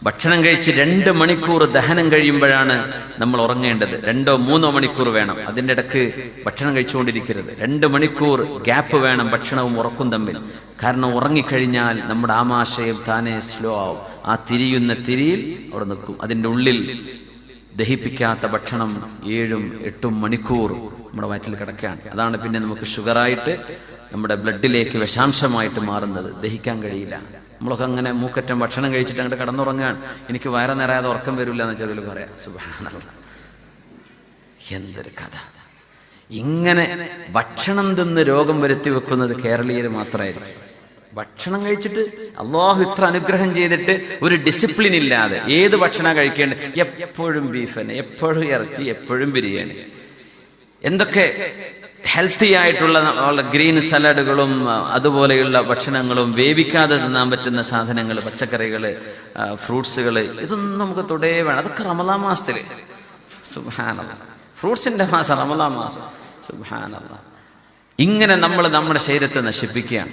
ഭക്ഷണം കഴിച്ച് 2 മണിക്കൂർ ദഹനം കഴിയുമ്പോഴാണ് നമ്മൾ ഉറങ്ങേണ്ടത്. 2-3 മണിക്കൂർ വേണം. അതിൻ്റെ ഇടക്ക് ഭക്ഷണം കഴിച്ചുകൊണ്ടിരിക്കരുത്. 2 മണിക്കൂർ ഗ്യാപ്പ് വേണം ഭക്ഷണവും ഉറക്കും തമ്മിൽ. കാരണം ഉറങ്ങിക്കഴിഞ്ഞാൽ നമ്മുടെ ആമാശയം താനെ സ്ലോ ആവും. ആ തിരിയുന്ന തിരിയിൽ അവിടെ നിൽക്കും. അതിൻ്റെ ഉള്ളിൽ ദഹിപ്പിക്കാത്ത ഭക്ഷണം 7-8 മണിക്കൂർ നമ്മുടെ വയറ്റിൽ കിടക്കുകയാണ്. അതാണ് പിന്നെ നമുക്ക് ഷുഗറായിട്ട് നമ്മുടെ ബ്ലഡിലേക്ക് വിഷാംശമായിട്ട് മാറുന്നത്. ദഹിക്കാൻ കഴിയില്ല. നമ്മളൊക്കെ അങ്ങനെ മൂക്കറ്റം ഭക്ഷണം കഴിച്ചിട്ട് അങ്ങോട്ട് കിടന്നുറങ്ങാണ്. എനിക്ക് വയറ് നിറയാതെ ഉറക്കം വരില്ല എന്ന് ചെറിയ പറയാം. സുബ്ഹാനല്ലാഹ്, എന്തൊരു കഥ! ഇങ്ങനെ ഭക്ഷണം തിന്ന് രോഗം വരുത്തി വെക്കുന്നത് കേരളീയർ മാത്രമായിരിക്കും. ഭക്ഷണം കഴിച്ചിട്ട് അള്ളാഹു ഇത്ര അനുഗ്രഹം ചെയ്തിട്ട് ഒരു ഡിസിപ്ലിൻ ഇല്ലാതെ ഏത് ഭക്ഷണം കഴിക്കേണ്ടത്? എപ്പോഴും ബീഫ് തന്നെ, എപ്പോഴും ഇറച്ചി, എപ്പോഴും ബിരിയാണി. എന്തൊക്കെ ഹെൽത്തി ആയിട്ടുള്ള ഗ്രീൻ സലാഡുകളും അതുപോലെയുള്ള ഭക്ഷണങ്ങളും വേവിക്കാതെ തിന്നാൻ പറ്റുന്ന സാധനങ്ങൾ, പച്ചക്കറികൾ, ഫ്രൂട്ട്സുകൾ, ഇതൊന്നും നമുക്ക് തൊടേ വേണം. അതൊക്കെ റമളാൻ മാസത്തിൽ. സുബ്ഹാനല്ലാഹ്, ഫ്രൂട്ട്സിന്റെ മാസം റമളാൻ മാസം. സുബ്ഹാനല്ലാഹ്. ഇങ്ങനെ നമ്മൾ നമ്മുടെ ശരീരത്തെ നശിപ്പിക്കുകയാണ്.